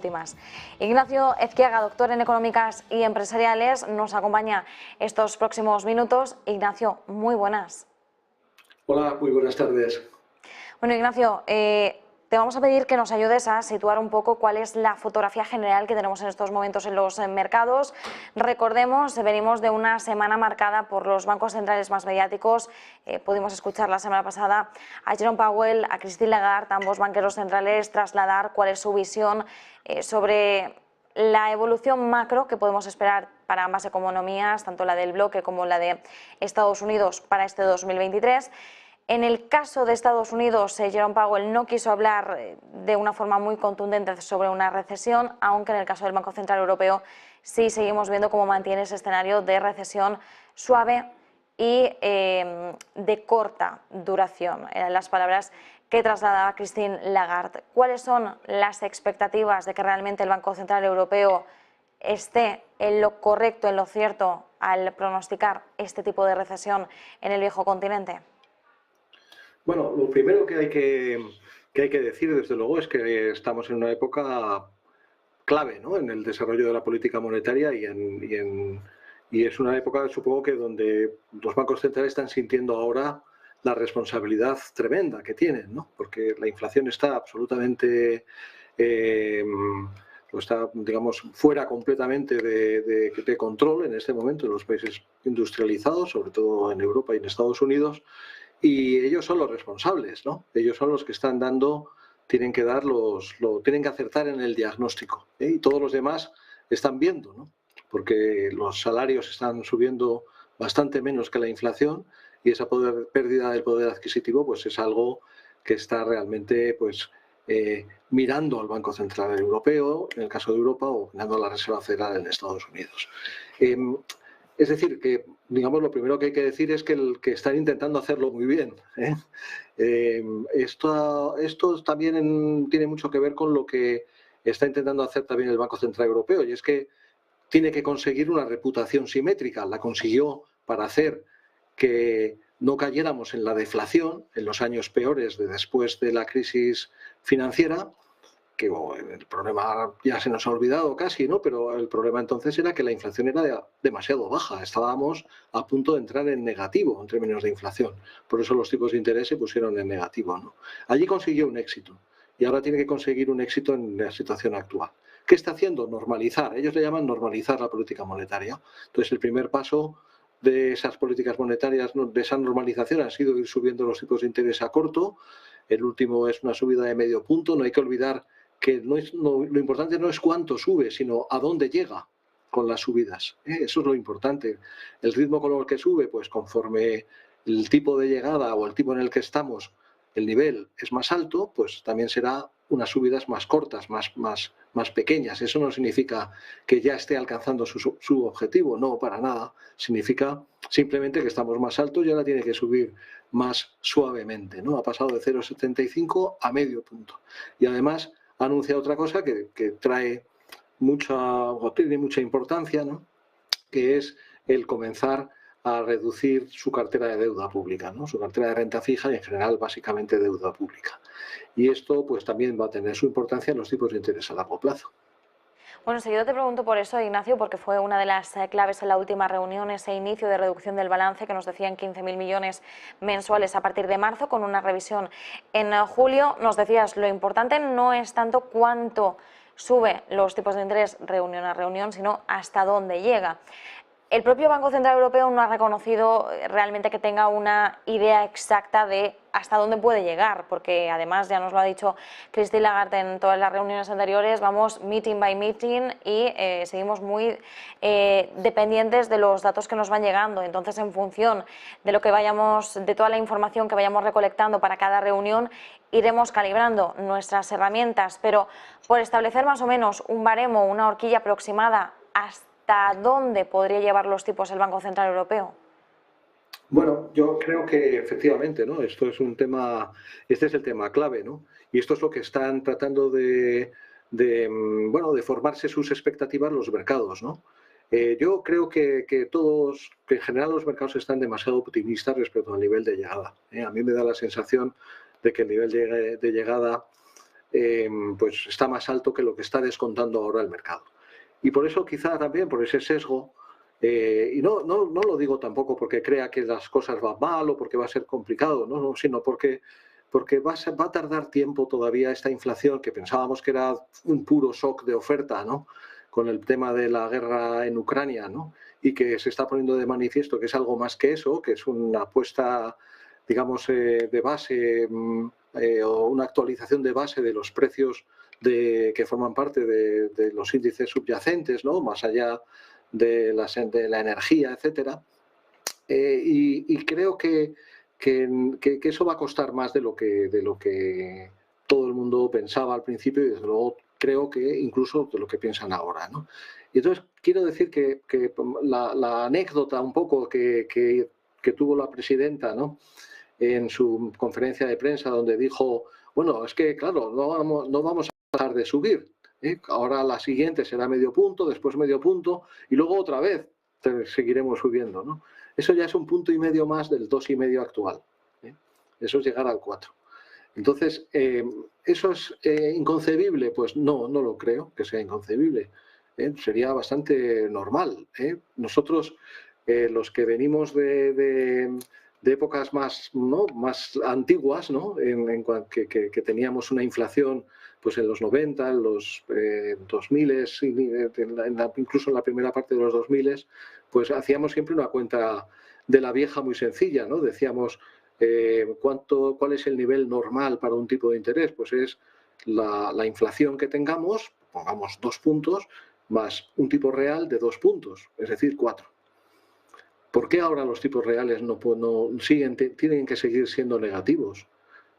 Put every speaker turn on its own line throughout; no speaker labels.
Últimas. Ignacio Ezquiaga, doctor en Económicas y Empresariales, nos acompaña estos próximos minutos. Ignacio, muy buenas.
Hola, muy buenas tardes.
Bueno, Ignacio, te vamos a pedir que nos ayudes a situar un poco cuál es la fotografía general que tenemos en estos momentos en los mercados. Recordemos, venimos de una semana marcada por los bancos centrales más mediáticos. Pudimos escuchar la semana pasada a Jerome Powell, a Christine Lagarde, ambos banqueros centrales, trasladar cuál es su visión sobre la evolución macro que podemos esperar para ambas economías, tanto la del bloque como la de Estados Unidos para este 2023. En el caso de Estados Unidos, Jerome Powell no quiso hablar de una forma muy contundente sobre una recesión, aunque en el caso del Banco Central Europeo sí seguimos viendo cómo mantiene ese escenario de recesión suave y de corta duración. Eran las palabras que trasladaba Christine Lagarde. ¿Cuáles son las expectativas de que realmente el Banco Central Europeo esté en lo correcto, en lo cierto, al pronosticar este tipo de recesión en el viejo continente?
Bueno, lo primero que hay que decir, desde luego, es que estamos en una época clave, ¿no?, en el desarrollo de la política monetaria y es una época, supongo, que donde los bancos centrales están sintiendo ahora la responsabilidad tremenda que tienen, ¿no? Porque la inflación está absolutamente, está, digamos, fuera completamente de control en este momento en los países industrializados, sobre todo en Europa y en Estados Unidos. Y ellos son los responsables, ¿no? Ellos son los que están dando, tienen que tienen que acertar en el diagnóstico, ¿eh? Y todos los demás están viendo, ¿no? Porque los salarios están subiendo bastante menos que la inflación y esa pérdida del poder adquisitivo, pues es algo que está realmente, pues, mirando al Banco Central Europeo, en el caso de Europa, o mirando a la Reserva Federal en Estados Unidos. Es decir, que, digamos, lo primero que hay que decir es que están intentando hacerlo muy bien, ¿eh? Esto también tiene mucho que ver con lo que está intentando hacer también el Banco Central Europeo, y es que tiene que conseguir una reputación simétrica. La consiguió para hacer que no cayéramos en la deflación en los años peores de después de la crisis financiera, que el problema ya se nos ha olvidado casi, ¿no? Pero el problema entonces era que la inflación era demasiado baja. Estábamos a punto de entrar en negativo en términos de inflación. Por eso los tipos de interés se pusieron en negativo, ¿no? Allí consiguió un éxito y ahora tiene que conseguir un éxito en la situación actual. ¿Qué está haciendo? Normalizar. Ellos le llaman normalizar la política monetaria. Entonces, el primer paso de esas políticas monetarias, de esa normalización, ha sido ir subiendo los tipos de interés a corto. El último es una subida de medio punto. No hay que olvidar que lo importante no es cuánto sube, sino a dónde llega con las subidas, ¿eh? Eso es lo importante. El ritmo con el que sube, pues conforme el tipo de llegada o el tipo en el que estamos, el nivel es más alto, pues también será unas subidas más cortas, más pequeñas. Eso no significa que ya esté alcanzando su objetivo, no, para nada. Significa simplemente que estamos más altos y ahora tiene que subir más suavemente, ¿no? Ha pasado de 0,75 a medio punto. Y además ha anunciado otra cosa que tiene mucha importancia, ¿no?, que es el comenzar a reducir su cartera de deuda pública, ¿no?, su cartera de renta fija y, en general, básicamente deuda pública. Y esto, pues, también va a tener su importancia en los tipos de interés a largo plazo.
Bueno, enseguida te pregunto por eso, Ignacio, porque fue una de las claves en la última reunión, ese inicio de reducción del balance que nos decían 15.000 millones mensuales a partir de marzo, con una revisión en julio. Nos decías, lo importante no es tanto cuánto sube los tipos de interés reunión a reunión, sino hasta dónde llega. El propio Banco Central Europeo no ha reconocido realmente que tenga una idea exacta de hasta dónde puede llegar, porque además ya nos lo ha dicho Christine Lagarde en todas las reuniones anteriores, vamos meeting by meeting y seguimos muy dependientes de los datos que nos van llegando. Entonces, en función de lo que de toda la información que vayamos recolectando para cada reunión, iremos calibrando nuestras herramientas, pero por establecer más o menos un baremo, una horquilla aproximada ¿hasta dónde podría llevar los tipos el Banco Central Europeo?
Bueno, yo creo que efectivamente, ¿no?, esto es un tema, este es el tema clave, ¿no? Y esto es lo que están tratando de formarse sus expectativas los mercados, ¿no? Yo creo que en general los mercados están demasiado optimistas respecto al nivel de llegada, ¿eh? A mí me da la sensación de que el nivel de llegada pues está más alto que lo que está descontando ahora el mercado. Y por eso quizá también, por ese sesgo, y no lo digo tampoco porque crea que las cosas van mal o porque va a ser complicado, no, sino porque va a tardar tiempo todavía esta inflación que pensábamos que era un puro shock de oferta, ¿no? Con el tema de la guerra en Ucrania, ¿no? Y que se está poniendo de manifiesto que es algo más que eso, que es una apuesta, digamos, de base o una actualización de base de los precios que forman parte de los índices subyacentes, ¿no? Más allá de la energía, etcétera. Y creo que eso va a costar más de lo que todo el mundo pensaba al principio y desde luego creo que incluso de lo que piensan ahora, ¿no? Y entonces quiero decir que la anécdota un poco que tuvo la presidenta, ¿no? En su conferencia de prensa donde dijo, bueno, es que claro, no vamos a dejar de subir, ¿eh? Ahora la siguiente será medio punto, después medio punto y luego otra vez seguiremos subiendo, ¿no? Eso ya es un punto y medio más del 2,5 actual, ¿eh? Eso es llegar al 4. Entonces, ¿eso es inconcebible? Pues no lo creo que sea inconcebible. Sería bastante normal, ¿eh? Nosotros, los que venimos de épocas más, ¿no? más antiguas, ¿no? Que teníamos una inflación pues en los 90, en los 2000, incluso en la primera parte de los 2000, pues hacíamos siempre una cuenta de la vieja muy sencilla, ¿no? Decíamos, ¿cuál es el nivel normal para un tipo de interés? Pues es la inflación que tengamos, pongamos 2 puntos, más un tipo real de 2 puntos, es decir, 4. ¿Por qué ahora los tipos reales tienen que seguir siendo negativos?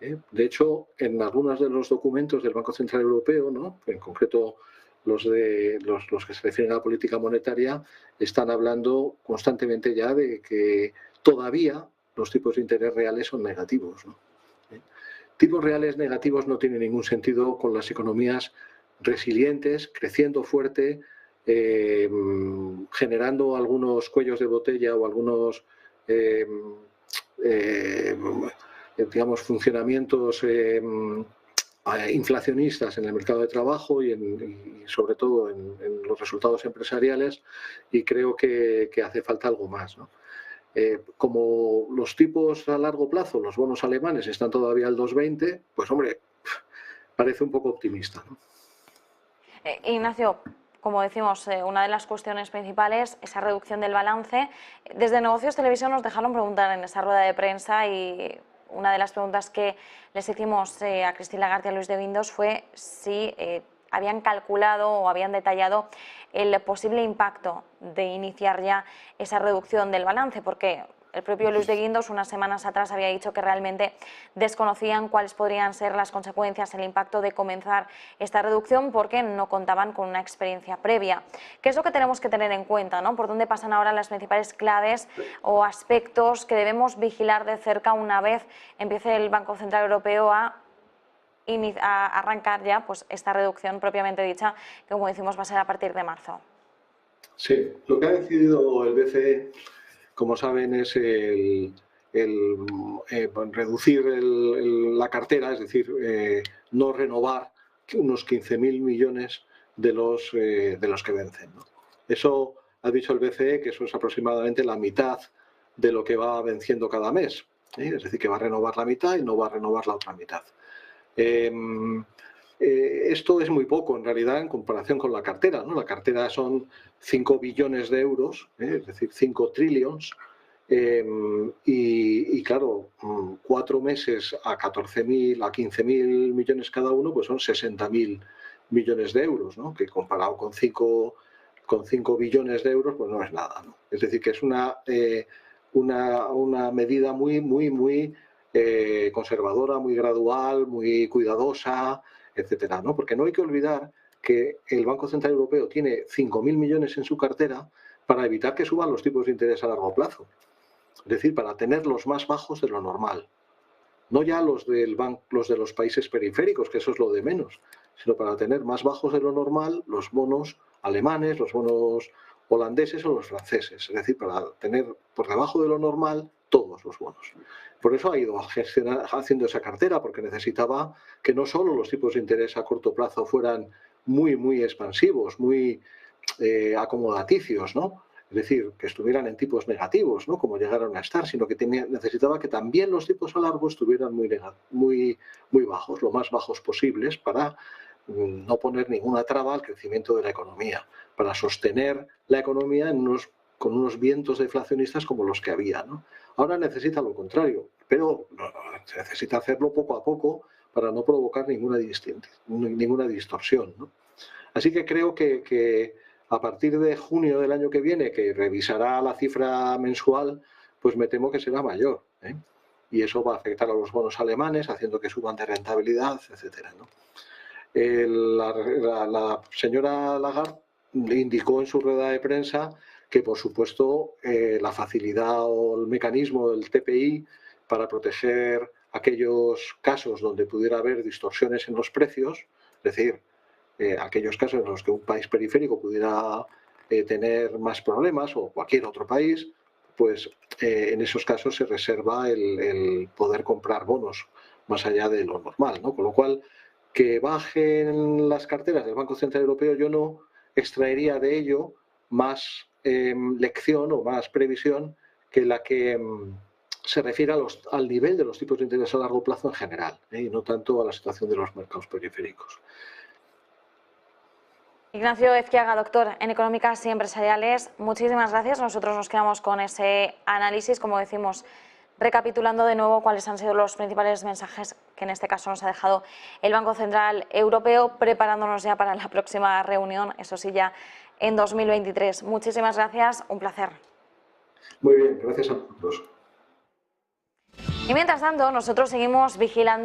De hecho, en algunos de los documentos del Banco Central Europeo, ¿no? En concreto los que se refieren a la política monetaria, están hablando constantemente ya de que todavía los tipos de interés reales son negativos, ¿no? Tipos reales negativos no tienen ningún sentido con las economías resilientes, creciendo fuerte, generando algunos cuellos de botella o algunos digamos, funcionamientos inflacionistas en el mercado de trabajo y sobre todo en los resultados empresariales, y creo que hace falta algo más, ¿no? Como los tipos a largo plazo, los bonos alemanes están todavía al 2,20, pues hombre, parece un poco optimista, ¿no?
Ignacio, como decimos, una de las cuestiones principales, esa reducción del balance. Desde Negocios Televisión nos dejaron preguntar en esa rueda de prensa y una de las preguntas que les hicimos a Christine Lagarde y a Luis de Guindos fue si habían calculado o habían detallado el posible impacto de iniciar ya esa reducción del balance, porque el propio Luis de Guindos unas semanas atrás había dicho que realmente desconocían cuáles podrían ser las consecuencias, el impacto de comenzar esta reducción porque no contaban con una experiencia previa. ¿Qué es lo que tenemos que tener en cuenta, ¿no? ¿Por dónde pasan ahora las principales claves o aspectos que debemos vigilar de cerca una vez empiece el Banco Central Europeo a arrancar ya pues esta reducción propiamente dicha, que como decimos va a ser a partir de marzo?
Sí, lo que ha decidido el BCE, como saben, es reducir la cartera, es decir, no renovar unos 15.000 millones de los que vencen, ¿no? Eso ha dicho el BCE, que eso es aproximadamente la mitad de lo que va venciendo cada mes, ¿eh? Es decir, que va a renovar la mitad y no va a renovar la otra mitad. Esto es muy poco en realidad en comparación con la cartera, ¿no? La cartera son 5 billones de euros, es decir, 5 trillions, y claro, 4 meses a 14.000, a 15.000 millones cada uno, pues son 60.000 millones de euros, ¿no? Que comparado con 5 billones de euros, pues no es nada, ¿no? Es decir, que es una medida muy conservadora, muy gradual, muy cuidadosa, etcétera, ¿no? Porque no hay que olvidar que el Banco Central Europeo tiene 5.000 millones en su cartera para evitar que suban los tipos de interés a largo plazo. Es decir, para tenerlos más bajos de lo normal. No ya los de los países periféricos, que eso es lo de menos, sino para tener más bajos de lo normal los bonos alemanes, los bonos holandeses o los franceses. Es decir, para tener por debajo de lo normal todos los bonos. Por eso ha ido haciendo esa cartera, porque necesitaba que no solo los tipos de interés a corto plazo fueran muy expansivos, muy acomodaticios, ¿no? Es decir, que estuvieran en tipos negativos, ¿no? Como llegaron a estar, sino que necesitaba que también los tipos a largo estuvieran muy bajos, lo más bajos posibles, para no poner ninguna traba al crecimiento de la economía, para sostener la economía con unos vientos deflacionistas como los que había, ¿no? Ahora necesita lo contrario, pero necesita hacerlo poco a poco para no provocar ninguna distorsión, ¿no? Así que creo que a partir de junio del año que viene, que revisará la cifra mensual, pues me temo que será mayor, ¿eh? Y eso va a afectar a los bonos alemanes, haciendo que suban de rentabilidad, etcétera, ¿no? La señora Lagarde indicó en su rueda de prensa que, por supuesto, la facilidad o el mecanismo del TPI para proteger aquellos casos donde pudiera haber distorsiones en los precios, es decir, aquellos casos en los que un país periférico pudiera tener más problemas, o cualquier otro país, pues en esos casos se reserva el poder comprar bonos más allá de lo normal, ¿no? Con lo cual, que bajen las carteras del Banco Central Europeo, yo no extraería de ello más lección o más previsión que la que se refiere al nivel de los tipos de interés a largo plazo en general, y no tanto a la situación de los mercados periféricos.
Ignacio Ezquiaga, doctor en Económicas y Empresariales, muchísimas gracias. Nosotros nos quedamos con ese análisis, como decimos, recapitulando de nuevo cuáles han sido los principales mensajes que en este caso nos ha dejado el Banco Central Europeo, preparándonos ya para la próxima reunión, eso sí, ya en 2023. Muchísimas gracias, un placer.
Muy bien, gracias a todos.
Y mientras tanto, nosotros seguimos vigilando